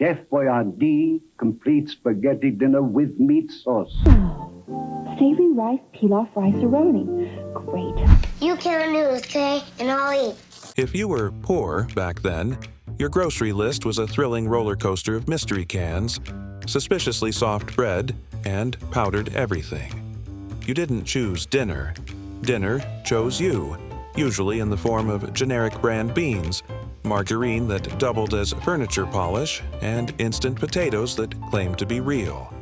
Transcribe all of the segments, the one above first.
Chef Boyardee, complete spaghetti dinner with meat sauce. Savory rice, pilaf rice-a-roni. Great. You kill noodles, okay? And I'll eat. If you were poor back then, your grocery list was a thrilling roller coaster of mystery cans, suspiciously soft bread, and powdered everything. You didn't choose dinner. Dinner chose you, usually in the form of generic brand beans, margarine that doubled as furniture polish, and instant potatoes that claimed to be real.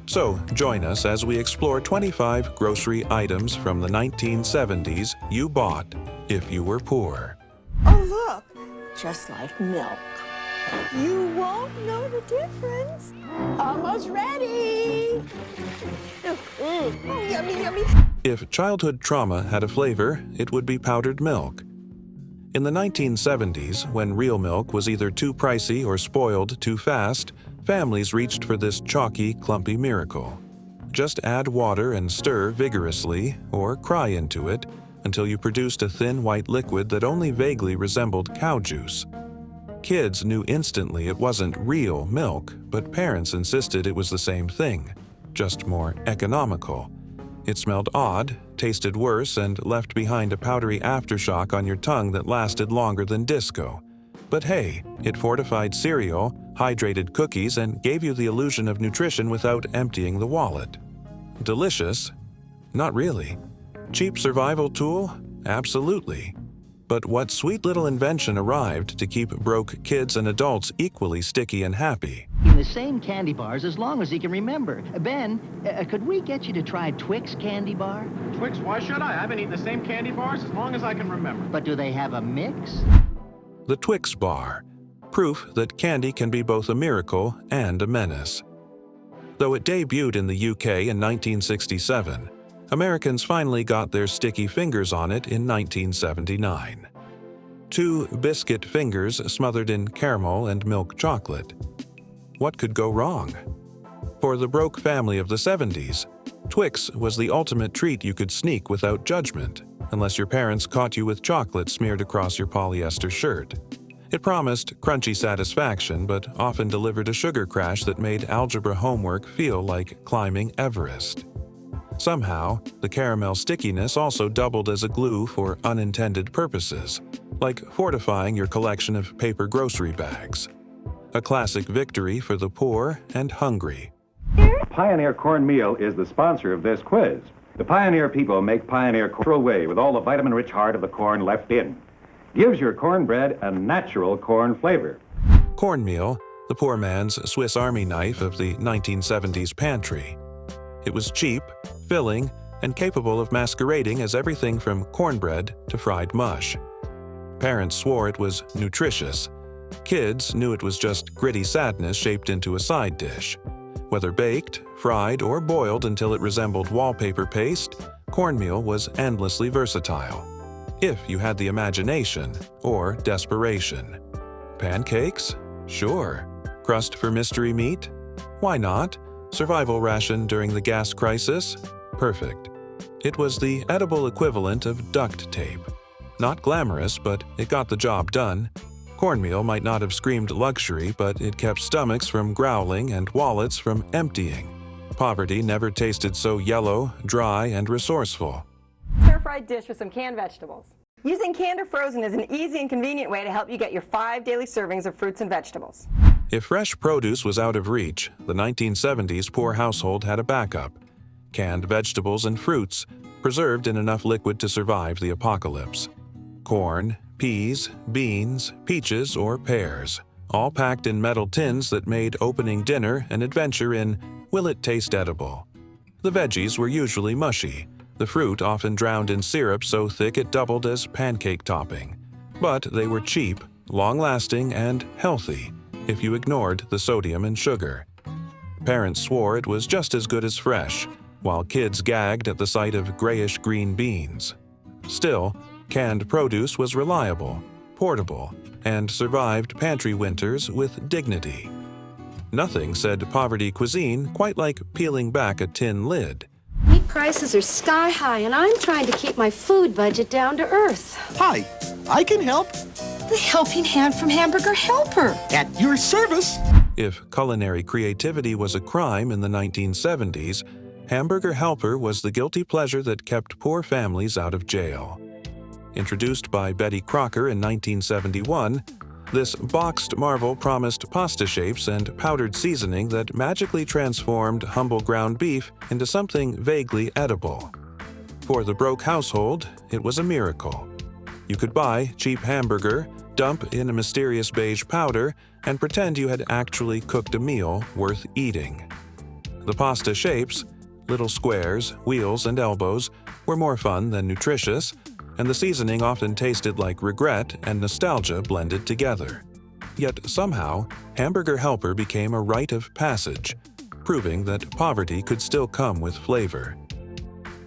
So join us as we explore 25 grocery items from the 1970s you bought if you were poor. Oh, look, just like milk. You won't know the difference. Almost ready. Oh, yummy, yummy. If childhood trauma had a flavor, it would be powdered milk. In the 1970s, when real milk was either too pricey or spoiled too fast, families reached for this chalky, clumpy miracle. Just add water and stir vigorously, or cry into it, until you produced a thin white liquid that only vaguely resembled cow juice. Kids knew instantly it wasn't real milk, but parents insisted it was the same thing, just more economical. It smelled odd, tasted worse, and left behind a powdery aftershock on your tongue that lasted longer than disco. But hey, it fortified cereal, hydrated cookies, and gave you the illusion of nutrition without emptying the wallet. Delicious? Not really. Cheap survival tool? Absolutely. But what sweet little invention arrived to keep broke kids and adults equally sticky and happy? In the same candy bars as long as he can remember. Ben, could we get you to try Twix candy bar? Twix? Why should I? I've been eating the same candy bars as long as I can remember. But do they have a mix? The Twix bar. Proof that candy can be both a miracle and a menace. Though it debuted in the UK in 1967, Americans finally got their sticky fingers on it in 1979. 2 biscuit fingers smothered in caramel and milk chocolate. What could go wrong? For the broke family of the 70s, Twix was the ultimate treat you could sneak without judgment, unless your parents caught you with chocolate smeared across your polyester shirt. It promised crunchy satisfaction, but often delivered a sugar crash that made algebra homework feel like climbing Everest. Somehow, the caramel stickiness also doubled as a glue for unintended purposes, like fortifying your collection of paper grocery bags. A classic victory for the poor and hungry. Pioneer Cornmeal is the sponsor of this quiz. The Pioneer people make Pioneer corn away with all the vitamin-rich heart of the corn left in. Gives your cornbread a natural corn flavor. Cornmeal, the poor man's Swiss Army knife of the 1970s pantry. It was cheap, filling, and capable of masquerading as everything from cornbread to fried mush. Parents swore it was nutritious. Kids knew it was just gritty sadness shaped into a side dish. Whether baked, fried, or boiled until it resembled wallpaper paste, cornmeal was endlessly versatile. If you had the imagination or desperation. Pancakes? Sure. Crust for mystery meat? Why not? Survival ration during the gas crisis? Perfect. It was the edible equivalent of duct tape. Not glamorous, but it got the job done. Cornmeal might not have screamed luxury, but it kept stomachs from growling and wallets from emptying. Poverty never tasted so yellow, dry, and resourceful. Stir-fried dish with some canned vegetables. Using canned or frozen is an easy and convenient way to help you get your 5 daily servings of fruits and vegetables. If fresh produce was out of reach, the 1970s poor household had a backup. Canned vegetables and fruits, preserved in enough liquid to survive the apocalypse. Corn, peas, beans, peaches, or pears, all packed in metal tins that made opening dinner an adventure in, will it taste edible? The veggies were usually mushy, the fruit often drowned in syrup so thick it doubled as pancake topping. But they were cheap, long-lasting, and healthy, if you ignored the sodium and sugar. Parents swore it was just as good as fresh, while kids gagged at the sight of grayish-green beans. Still, canned produce was reliable, portable, and survived pantry winters with dignity. Nothing said poverty cuisine quite like peeling back a tin lid. Meat prices are sky high, and I'm trying to keep my food budget down to earth. Hi, I can help. The helping hand from Hamburger Helper. At your service. If culinary creativity was a crime in the 1970s, Hamburger Helper was the guilty pleasure that kept poor families out of jail. Introduced by Betty Crocker in 1971, this boxed marvel promised pasta shapes and powdered seasoning that magically transformed humble ground beef into something vaguely edible. For the broke household, it was a miracle. You could buy cheap hamburger, dump in a mysterious beige powder, and pretend you had actually cooked a meal worth eating. The pasta shapes, little squares, wheels, and elbows, were more fun than nutritious, and the seasoning often tasted like regret and nostalgia blended together. Yet somehow, Hamburger Helper became a rite of passage, proving that poverty could still come with flavor.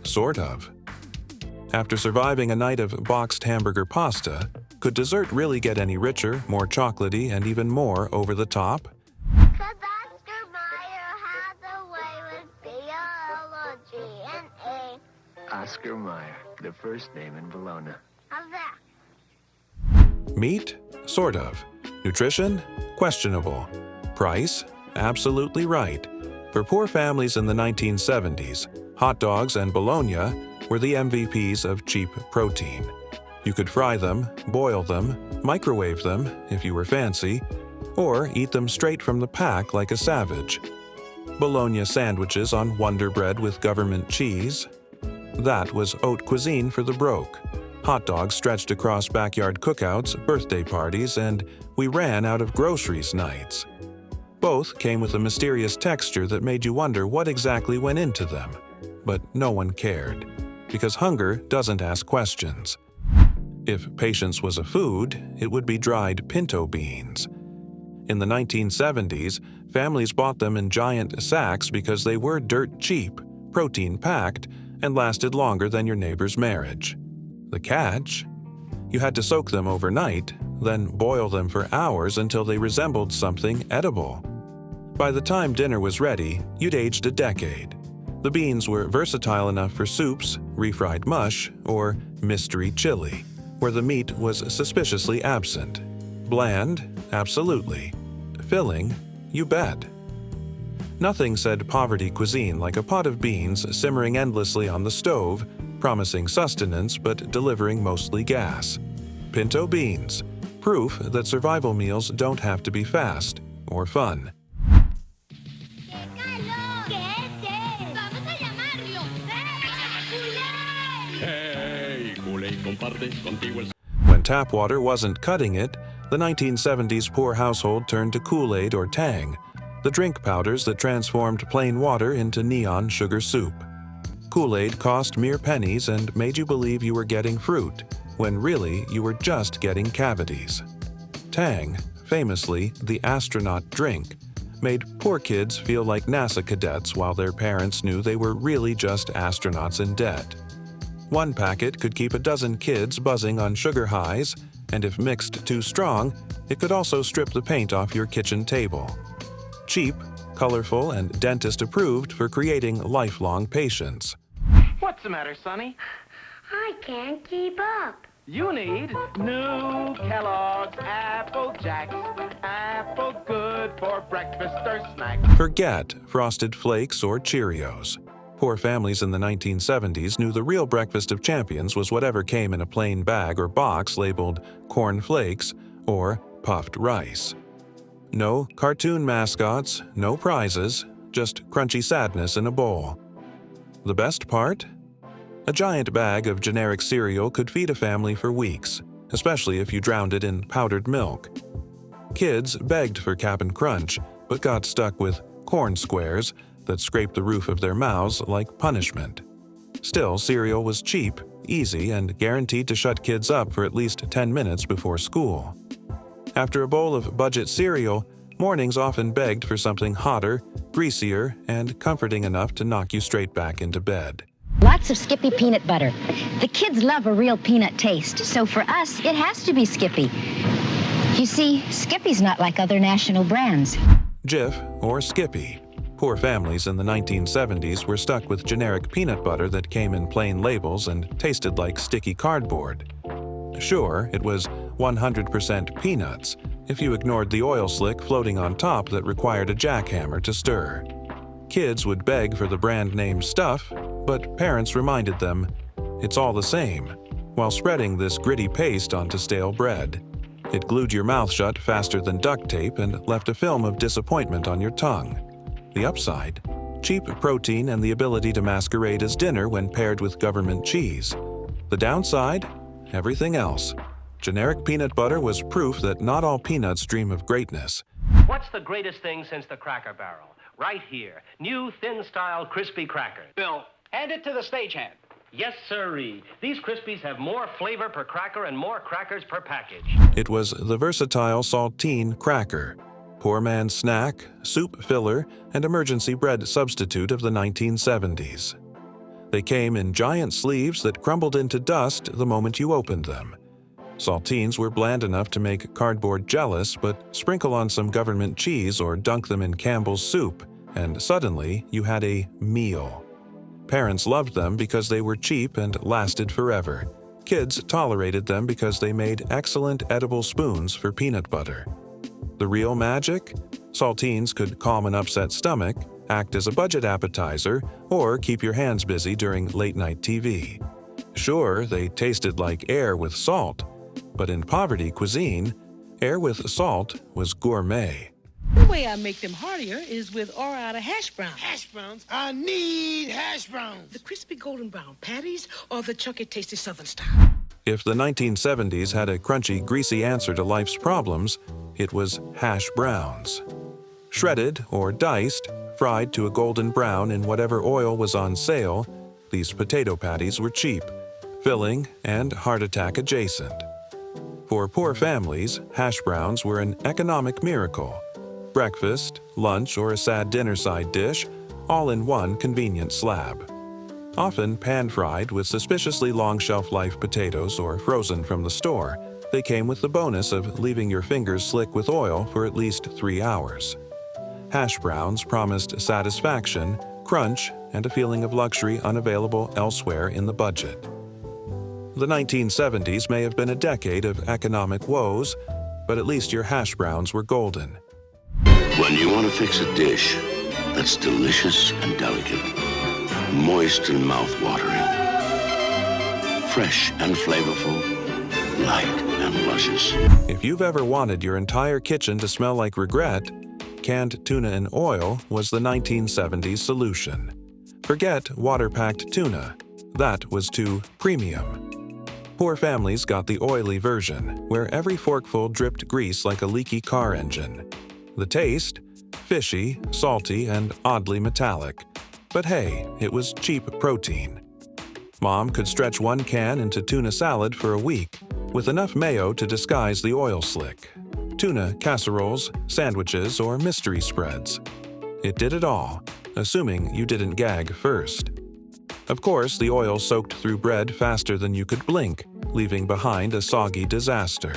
Sort of. After surviving a night of boxed hamburger pasta, could dessert really get any richer, more chocolatey, and even more over the top? Cause Oscar Mayer has a way with biology and A. Oscar Mayer, the first name in Bologna. How's that? Meat? Sort of. Nutrition? Questionable. Price? Absolutely right. For poor families in the 1970s, hot dogs and bologna were the MVPs of cheap protein. You could fry them, boil them, microwave them if you were fancy, or eat them straight from the pack like a savage. Bologna sandwiches on Wonder Bread with government cheese? That was haute cuisine for the broke. Hot dogs stretched across backyard cookouts, birthday parties, and we ran out of groceries nights. Both came with a mysterious texture that made you wonder what exactly went into them. But no one cared, because hunger doesn't ask questions. If patience was a food, it would be dried pinto beans. In the 1970s, families bought them in giant sacks because they were dirt cheap, protein-packed, and lasted longer than your neighbor's marriage. The catch? You had to soak them overnight, then boil them for hours until they resembled something edible. By the time dinner was ready, you'd aged a decade. The beans were versatile enough for soups, refried mush, or mystery chili, where the meat was suspiciously absent. Bland? Absolutely. Filling? You bet. Nothing said poverty cuisine like a pot of beans simmering endlessly on the stove, promising sustenance but delivering mostly gas. Pinto beans. Proof that survival meals don't have to be fast or fun. When tap water wasn't cutting it, the 1970s poor household turned to Kool-Aid or Tang, the drink powders that transformed plain water into neon sugar soup. Kool-Aid cost mere pennies and made you believe you were getting fruit, when really you were just getting cavities. Tang, famously the astronaut drink, made poor kids feel like NASA cadets while their parents knew they were really just astronauts in debt. One packet could keep a dozen kids buzzing on sugar highs, and if mixed too strong, it could also strip the paint off your kitchen table. Cheap, colorful, and dentist-approved for creating lifelong patience. What's the matter, Sonny? I can't keep up. You need new Kellogg's Apple Jacks. Apple good for breakfast or snack. Forget Frosted Flakes or Cheerios. Poor families in the 1970s knew the real breakfast of champions was whatever came in a plain bag or box labeled Corn Flakes or puffed rice. No cartoon mascots, no prizes, just crunchy sadness in a bowl. The best part? A giant bag of generic cereal could feed a family for weeks, especially if you drowned it in powdered milk. Kids begged for Cap'n Crunch, but got stuck with corn squares that scraped the roof of their mouths like punishment. Still, cereal was cheap, easy, and guaranteed to shut kids up for at least 10 minutes before school. After a bowl of budget cereal, mornings often begged for something hotter, greasier, and comforting enough to knock you straight back into bed. Lots of Skippy peanut butter. The kids love a real peanut taste, so for us, it has to be Skippy. You see, Skippy's not like other national brands. Jif or Skippy. Poor families in the 1970s were stuck with generic peanut butter that came in plain labels and tasted like sticky cardboard. Sure, it was 100% peanuts, if you ignored the oil slick floating on top that required a jackhammer to stir. Kids would beg for the brand name stuff, but parents reminded them, it's all the same, while spreading this gritty paste onto stale bread. It glued your mouth shut faster than duct tape and left a film of disappointment on your tongue. The upside? Cheap protein and the ability to masquerade as dinner when paired with government cheese. The downside? Everything else. Generic peanut butter was proof that not all peanuts dream of greatness. What's the greatest thing since the Cracker Barrel? Right here. New thin-style crispy crackers. Bill, hand it to the stagehand. Yes, sirree. These Crispies have more flavor per cracker and more crackers per package. It was the versatile saltine cracker, poor man's snack, soup filler, and emergency bread substitute of the 1970s. They came in giant sleeves that crumbled into dust the moment you opened them. Saltines were bland enough to make cardboard jealous, but sprinkle on some government cheese or dunk them in Campbell's soup, and suddenly you had a meal. Parents loved them because they were cheap and lasted forever. Kids tolerated them because they made excellent edible spoons for peanut butter. The real magic? Saltines could calm an upset stomach, act as a budget appetizer, or keep your hands busy during late-night TV. Sure, they tasted like air with salt, but in poverty cuisine, air with salt was gourmet. The way I make them heartier is with Ore-Ida hash browns. Hash browns? I need hash browns. The crispy golden brown patties or the chunky tasty southern style. If the 1970s had a crunchy, greasy answer to life's problems, it was hash browns. Shredded or diced, fried to a golden brown in whatever oil was on sale, these potato patties were cheap, filling, and heart attack adjacent. For poor families, hash browns were an economic miracle. Breakfast, lunch, or a sad dinner side dish, all in one convenient slab. Often pan-fried with suspiciously long shelf-life potatoes or frozen from the store, they came with the bonus of leaving your fingers slick with oil for at least 3 hours. Hash browns promised satisfaction, crunch, and a feeling of luxury unavailable elsewhere in the budget. The 1970s may have been a decade of economic woes, but at least your hash browns were golden. When you want to fix a dish that's delicious and delicate, moist and mouth-watering, fresh and flavorful, light and luscious. If you've ever wanted your entire kitchen to smell like regret, canned tuna in oil was the 1970s solution. Forget water-packed tuna. That was too premium. Poor families got the oily version, where every forkful dripped grease like a leaky car engine. The taste? Fishy, salty, and oddly metallic. But hey, it was cheap protein. Mom could stretch one can into tuna salad for a week, with enough mayo to disguise the oil slick. Tuna casseroles, sandwiches, or mystery spreads. It did it all, assuming you didn't gag first. Of course, the oil soaked through bread faster than you could blink, leaving behind a soggy disaster.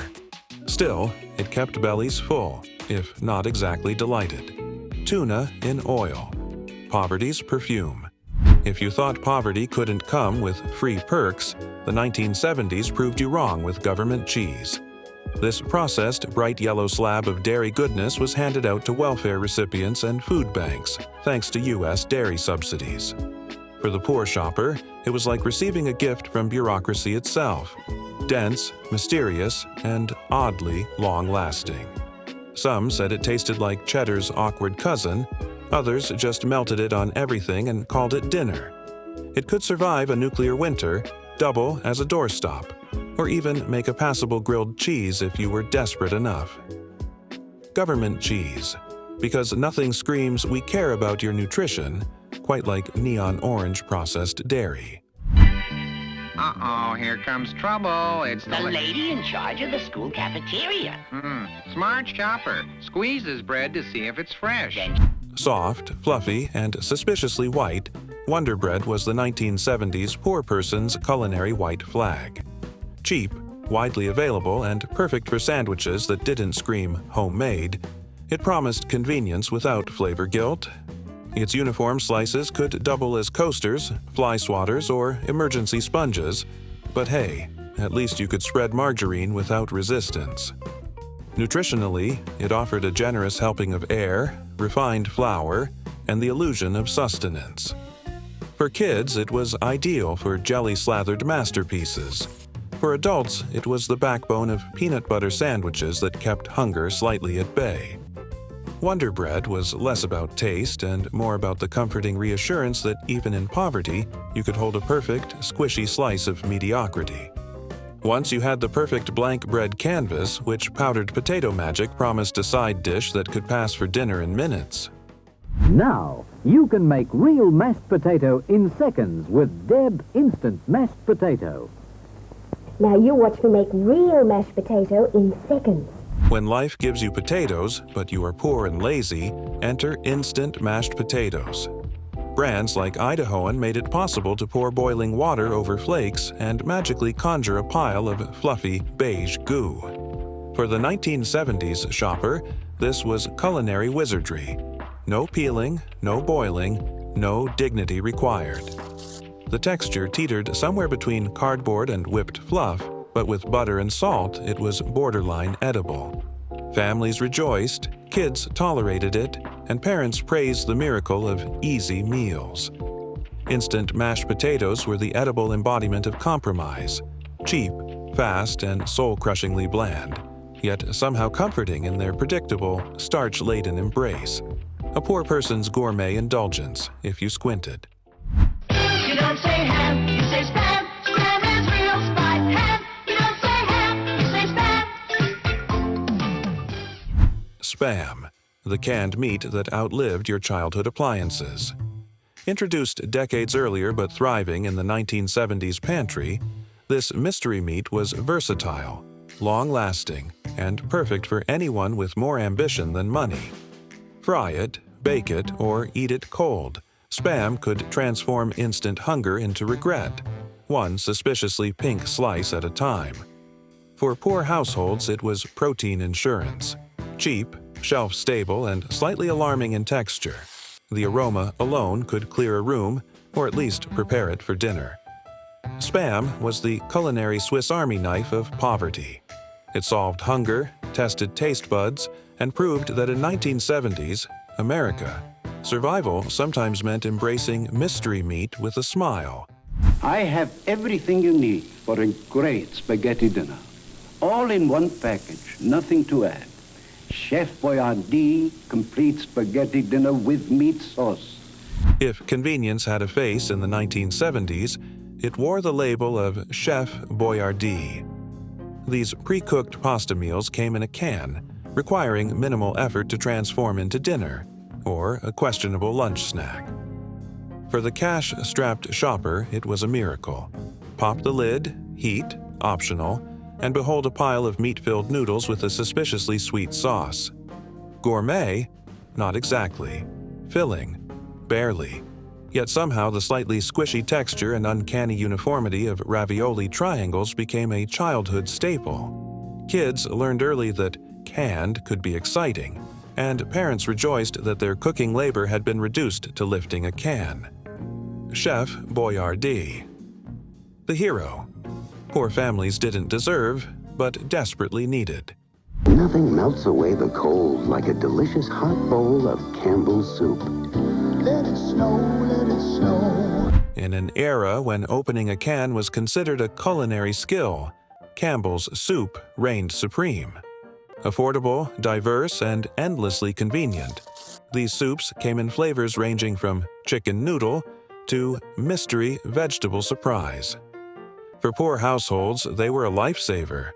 Still, it kept bellies full, if not exactly delighted. Tuna in oil. Poverty's perfume. If you thought poverty couldn't come with free perks, the 1970s proved you wrong with government cheese. This processed, bright yellow slab of dairy goodness was handed out to welfare recipients and food banks, thanks to U.S. dairy subsidies. For the poor shopper, it was like receiving a gift from bureaucracy itself. Dense, mysterious, and oddly long-lasting. Some said it tasted like Cheddar's awkward cousin, others just melted it on everything and called it dinner. It could survive a nuclear winter, double as a doorstop, or even make a passable grilled cheese if you were desperate enough. Government cheese, because nothing screams we care about your nutrition quite like neon orange processed dairy. Uh-oh, here comes trouble. It's the lady in charge of the school cafeteria. Smart shopper. Squeezes bread to see if it's fresh. Soft, fluffy, and suspiciously white, Wonder Bread was the 1970s poor person's culinary white flag. Cheap, widely available, and perfect for sandwiches that didn't scream homemade, it promised convenience without flavor guilt. Its uniform slices could double as coasters, fly swatters, or emergency sponges, but hey, at least you could spread margarine without resistance. Nutritionally, it offered a generous helping of air, refined flour, and the illusion of sustenance. For kids, it was ideal for jelly-slathered masterpieces. For adults, it was the backbone of peanut butter sandwiches that kept hunger slightly at bay. Wonder Bread was less about taste and more about the comforting reassurance that even in poverty, you could hold a perfect, squishy slice of mediocrity. Once you had the perfect blank bread canvas, which powdered potato magic promised a side dish that could pass for dinner in minutes. Now, you can make real mashed potato in seconds with Deb Instant Mashed Potato. Now you watch me make real mashed potato in seconds. When life gives you potatoes, but you are poor and lazy, enter Instant Mashed Potatoes. Brands like Idahoan made it possible to pour boiling water over flakes and magically conjure a pile of fluffy, beige goo. For the 1970s shopper, this was culinary wizardry. No peeling, no boiling, no dignity required. The texture teetered somewhere between cardboard and whipped fluff, but with butter and salt, it was borderline edible. Families rejoiced, kids tolerated it, and parents praised the miracle of easy meals. Instant mashed potatoes were the edible embodiment of compromise, cheap, fast, and soul-crushingly bland, yet somehow comforting in their predictable, starch-laden embrace. A poor person's gourmet indulgence, if you squinted. You don't say ham, you say spam. Spam is real spice. Ham, you don't say ham, you say spam. Spam, the canned meat that outlived your childhood appliances. Introduced decades earlier but thriving in the 1970s pantry, this mystery meat was versatile, long-lasting, and perfect for anyone with more ambition than money. Fry it, bake it, or eat it cold. Spam could transform instant hunger into regret, one suspiciously pink slice at a time. For poor households, it was protein insurance. Cheap, shelf-stable, and slightly alarming in texture. The aroma alone could clear a room, or at least prepare it for dinner. Spam was the culinary Swiss Army knife of poverty. It solved hunger, tested taste buds, and proved that in 1970s America, survival sometimes meant embracing mystery meat with a smile. I have everything you need for a great spaghetti dinner. All in one package, nothing to add. Chef Boyardee complete spaghetti dinner with meat sauce. If convenience had a face in the 1970s, it wore the label of Chef Boyardee. These pre-cooked pasta meals came in a can, requiring minimal effort to transform into dinner, or a questionable lunch snack. For the cash-strapped shopper, it was a miracle. Pop the lid, heat, optional, and behold a pile of meat-filled noodles with a suspiciously sweet sauce. Gourmet? Not exactly. Filling? Barely. Yet somehow the slightly squishy texture and uncanny uniformity of ravioli triangles became a childhood staple. Kids learned early that canned could be exciting, and parents rejoiced that their cooking labor had been reduced to lifting a can. Chef Boyardee. The hero. Poor families didn't deserve, but desperately needed. Nothing melts away the cold like a delicious hot bowl of Campbell's soup. Let it snow, let it snow. In an era when opening a can was considered a culinary skill, Campbell's soup reigned supreme. Affordable, diverse, and endlessly convenient, these soups came in flavors ranging from chicken noodle to mystery vegetable surprise. For poor households, they were a lifesaver.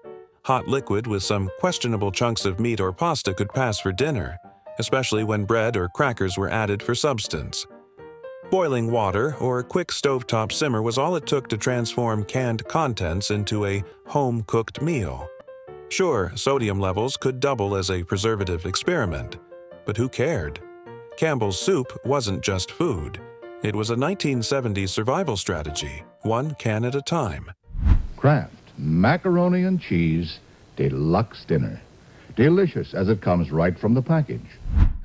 Hot liquid with some questionable chunks of meat or pasta could pass for dinner, especially when bread or crackers were added for substance. Boiling water or a quick stovetop simmer was all it took to transform canned contents into a home-cooked meal. Sure, sodium levels could double as a preservative experiment, but who cared? Campbell's soup wasn't just food. It was a 1970s survival strategy, one can at a time. Kraft Macaroni and Cheese Deluxe Dinner. Delicious as it comes right from the package.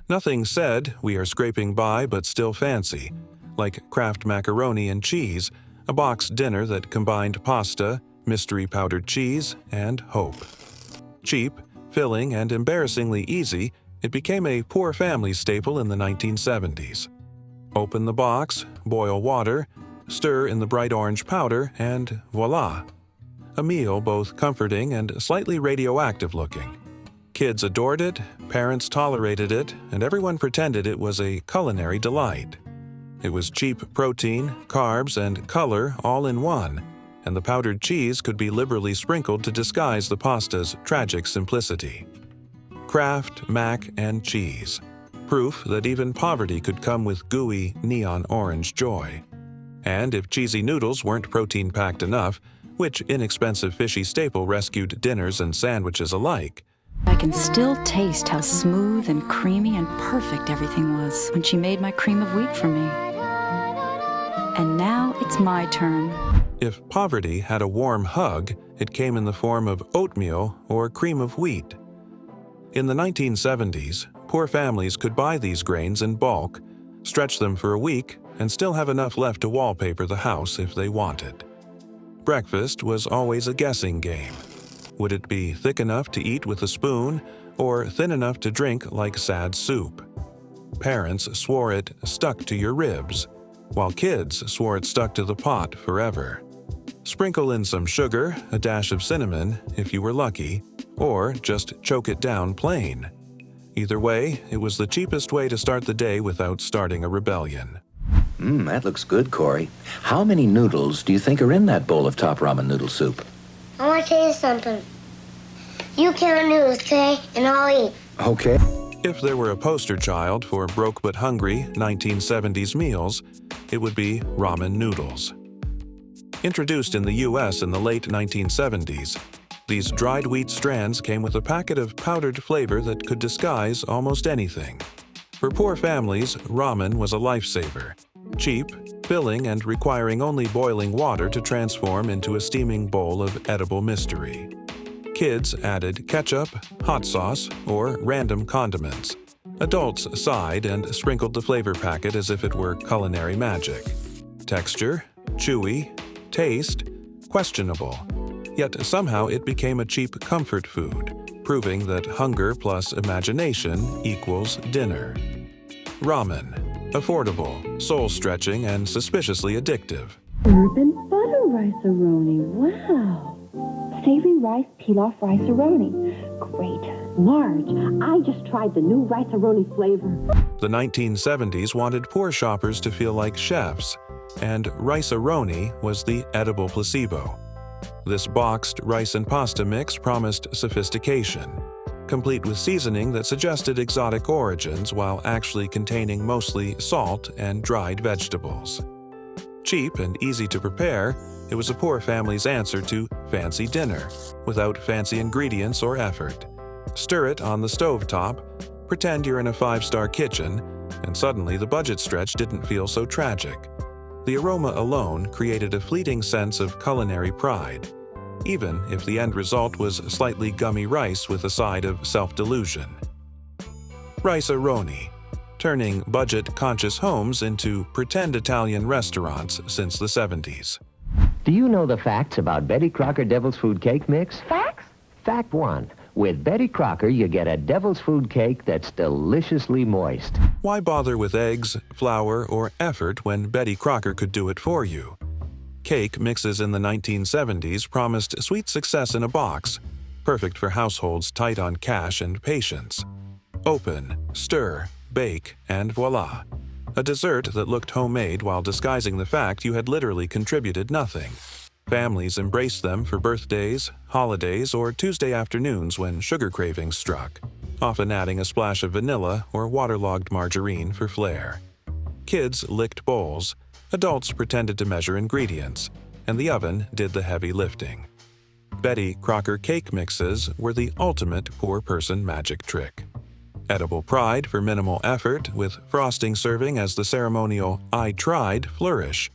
Nothing said, we are scraping by but still fancy, like Kraft Macaroni and Cheese, a boxed dinner that combined pasta, mystery powdered cheese, and hope. Cheap, filling, and embarrassingly easy, it became a poor family staple in the 1970s. Open the box, boil water, stir in the bright orange powder, and voila! A meal both comforting and slightly radioactive looking. Kids adored it, parents tolerated it, and everyone pretended it was a culinary delight. It was cheap protein, carbs, and color all in one, and the powdered cheese could be liberally sprinkled to disguise the pasta's tragic simplicity. Kraft, mac, and cheese. Proof that even poverty could come with gooey, neon orange joy. And if cheesy noodles weren't protein-packed enough, which inexpensive fishy staple rescued dinners and sandwiches alike? I can still taste how smooth and creamy and perfect everything was when she made my cream of wheat for me. And now it's my turn. If poverty had a warm hug, it came in the form of oatmeal or cream of wheat. In the 1970s, poor families could buy these grains in bulk, stretch them for a week, and still have enough left to wallpaper the house if they wanted. Breakfast was always a guessing game. Would it be thick enough to eat with a spoon, or thin enough to drink like sad soup? Parents swore it stuck to your ribs, while kids swore it stuck to the pot forever. Sprinkle in some sugar, a dash of cinnamon, if you were lucky, or just choke it down plain. Either way, it was the cheapest way to start the day without starting a rebellion. That looks good, Corey. How many noodles do you think are in that bowl of top ramen noodle soup? I want to tell you something. You count noodles, okay? And I'll eat. Okay. If there were a poster child for broke but hungry 1970s meals, it would be ramen noodles. Introduced in the U.S. in the late 1970s, these dried wheat strands came with a packet of powdered flavor that could disguise almost anything. For poor families, ramen was a lifesaver. Cheap, filling, and requiring only boiling water to transform into a steaming bowl of edible mystery. Kids added ketchup, hot sauce, or random condiments. Adults sighed and sprinkled the flavor packet as if it were culinary magic. Texture, chewy. Taste, questionable. Yet somehow it became a cheap comfort food, proving that hunger plus imagination equals dinner. Ramen. Affordable, soul-stretching, and suspiciously addictive. Urban butter rice-a-roni. Wow. Savory rice pilaf rice-a-roni. Great. Large. I just tried the new rice-a-roni flavor. The 1970s wanted poor shoppers to feel like chefs, and rice-a-roni was the edible placebo. This boxed rice and pasta mix promised sophistication, complete with seasoning that suggested exotic origins while actually containing mostly salt and dried vegetables. Cheap and easy to prepare, it was a poor family's answer to fancy dinner, without fancy ingredients or effort. Stir it on the stovetop, pretend you're in a five-star kitchen, and suddenly the budget stretch didn't feel so tragic. The aroma alone created a fleeting sense of culinary pride, even if the end result was slightly gummy rice with a side of self-delusion. Rice-a-roni, turning budget-conscious homes into pretend Italian restaurants since the 70s. Do you know the facts about Betty Crocker Devil's Food Cake Mix? Facts? Fact 1. With Betty Crocker, you get a Devil's Food Cake that's deliciously moist. Why bother with eggs, flour, or effort when Betty Crocker could do it for you? Cake mixes in the 1970s promised sweet success in a box, perfect for households tight on cash and patience. Open, stir, bake, and voila. A dessert that looked homemade while disguising the fact you had literally contributed nothing. Families embraced them for birthdays, holidays, or Tuesday afternoons when sugar cravings struck, often adding a splash of vanilla or waterlogged margarine for flair. Kids licked bowls, adults pretended to measure ingredients, and the oven did the heavy lifting. Betty Crocker cake mixes were the ultimate poor person magic trick. Edible pride for minimal effort, with frosting serving as the ceremonial "I tried" flourish.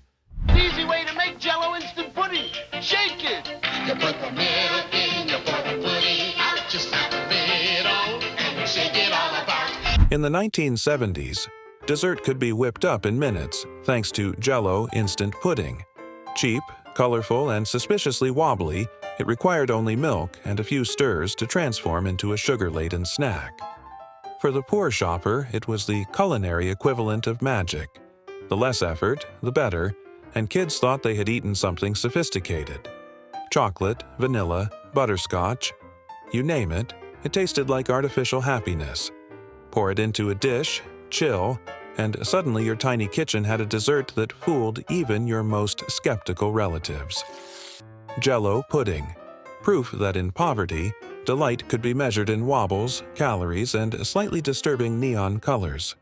Easy way to make Jell-O instant pudding. Shake it. You put the milk in, you pour the pudding out, you slap the lid on, and you shake it all about. In the 1970s, dessert could be whipped up in minutes thanks to Jell-O instant pudding. Cheap, colorful, and suspiciously wobbly, It required only milk and a few stirs to transform into a sugar-laden snack. For the poor shopper, it was the culinary equivalent of magic. The less effort, the better, and kids thought they had eaten something sophisticated. Chocolate, vanilla, butterscotch, you name it, it tasted like artificial happiness. Pour it into a dish, chill, and suddenly your tiny kitchen had a dessert that fooled even your most skeptical relatives. Jell-O pudding, proof that in poverty, delight could be measured in wobbles, calories, and slightly disturbing neon colors.